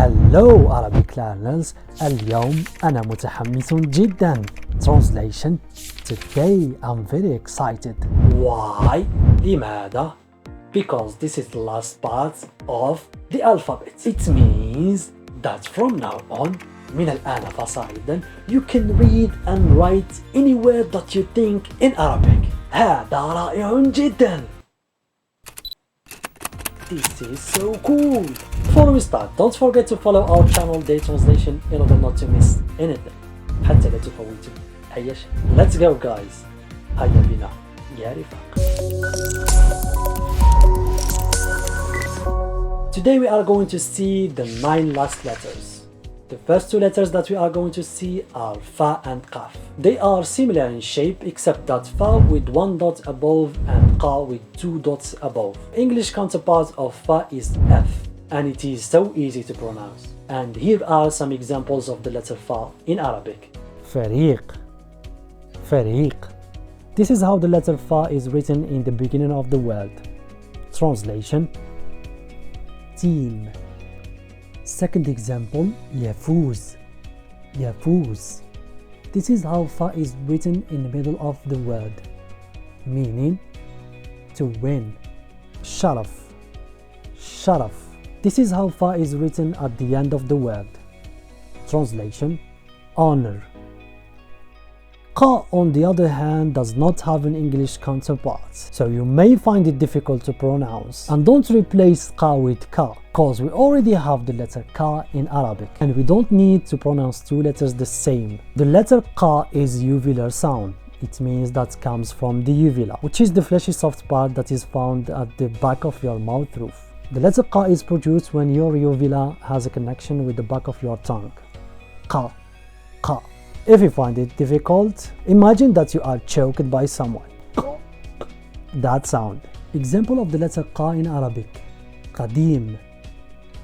Hello Arabic learners, اليوم أنا متحمس جدا. Translation: Today I'm very excited. Why? لماذا? Because this is the last part of the alphabet. It means that from now on, من الآن فصاعدا, you can read and write any word that you think in Arabic. هذا رائع جدا. This is so cool! Before we start, don't forget to follow our channel Day Translation in order not to miss anything. حتى لا تفوتوا أي شيء. Let's go guys! هيا بنا يا رفاق. Today we are going to see the 9 last letters. The first 2 letters that we are going to see are Fa and Qaf. They are similar in shape except that Fa with 1 dot above and Qa with 2 dots above. English counterpart of Fa is F, and it is so easy to pronounce. And here are some examples of the letter Fa in Arabic. فريق فريق. This is how the letter Fa is written in the beginning of the word. Translation: team. Second example, يفوز يفوز. This is how Fa is written in the middle of the word, meaning to win. شرف شرف. This is how Fa is written at the end of the word. Translation: honor. Qa, on the other hand, does not have an English counterpart, so you may find it difficult to pronounce. And don't replace Qa with Ka, cause we already have the letter Ka in Arabic, and we don't need to pronounce 2 letters the same. The letter Qa is uvular sound. It means that comes from the uvula, which is the fleshy soft part that is found at the back of your mouth roof. The letter Qa is produced when your uvula has a connection with the back of your tongue. Qa, Qa. If you find it difficult, imagine that you are choked by someone. That sound. Example of the letter Qa in Arabic. Qadim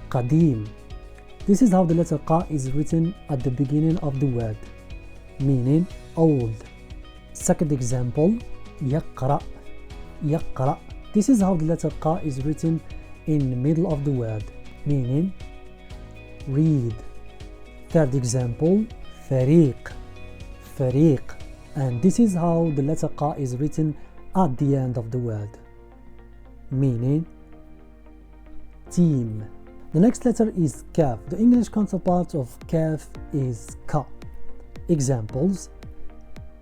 Qadim. This is how the letter Qa is written at the beginning of the word, meaning old. Second example, يقرأ يقرأ. This is how the letter Qa is written in the middle of the word, meaning read. Third example, فريق فريق. And this is how the letter Qa is written at the end of the word, meaning team. The next letter is Kaf. The English counterpart of Kaf is Ka. Examples: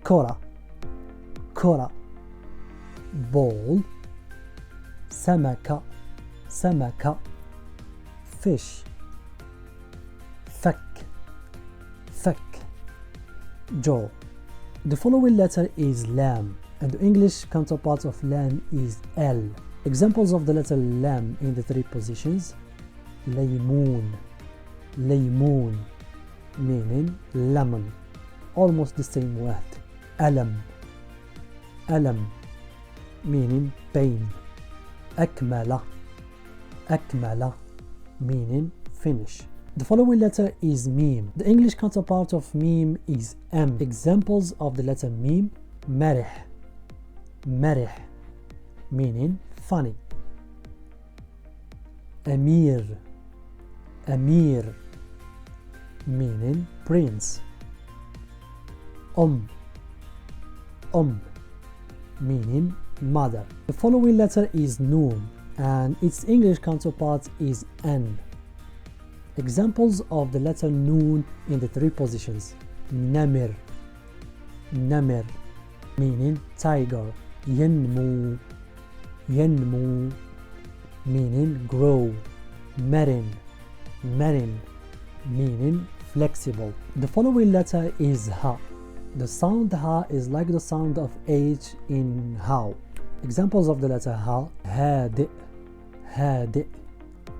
كرة كرة. ball. سمكة سمكة. fish. فك فك. jaw. The following letter is Lam, and the English counterpart of Lam is L. Examples of the letter Lam in the 3 positions: ليمون ليمون, meaning lemon, almost the same word. ألم ألم, meaning pain. أكمل أكمل, meaning finish. The following letter is Mim. The English counterpart of Mim is M. Examples of the letter Mim: مرح مرح, meaning funny. أمير أمير, meaning prince. Meaning mother. The following letter is Noon, and its English counterpart is N. Examples of the letter Noon in the 3 positions: نمر نمر, meaning tiger. ينمو ينمو, meaning grow. مرن مرن, meaning flexible. The following letter is Ha. The sound Ha is like the sound of H in how. Examples of the letter Ha: هادئ هادئ,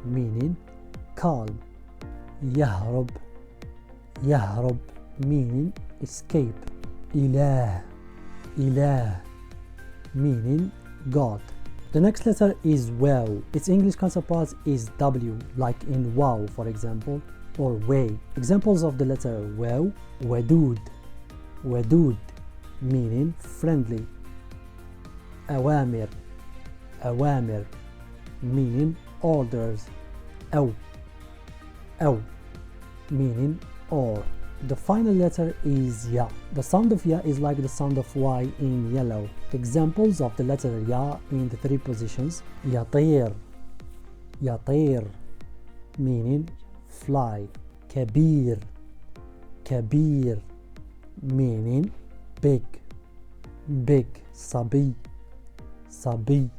meaning calm. يهرب يهرب, meaning escape. إله إله, meaning God. The next letter is Waw. Its English counterpart is W, like in wow, for example, or way. Examples of the letter Waw: ودود ودود, meaning friendly. أوامر أوامر, meaning orders. أو أو meaning or. The final letter is ya. The sound of ya is like the sound of y in yellow. Examples of the letter ya in the three positions: يطير, يطير, meaning fly. كبير, كبير, meaning big, big. صبي, صبي,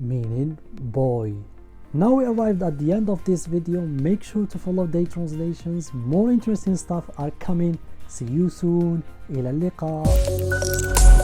meaning boy. Now we arrived at the end of this video. Make sure to follow day translations. More interesting stuff are coming. See you soon. إلى اللقاء.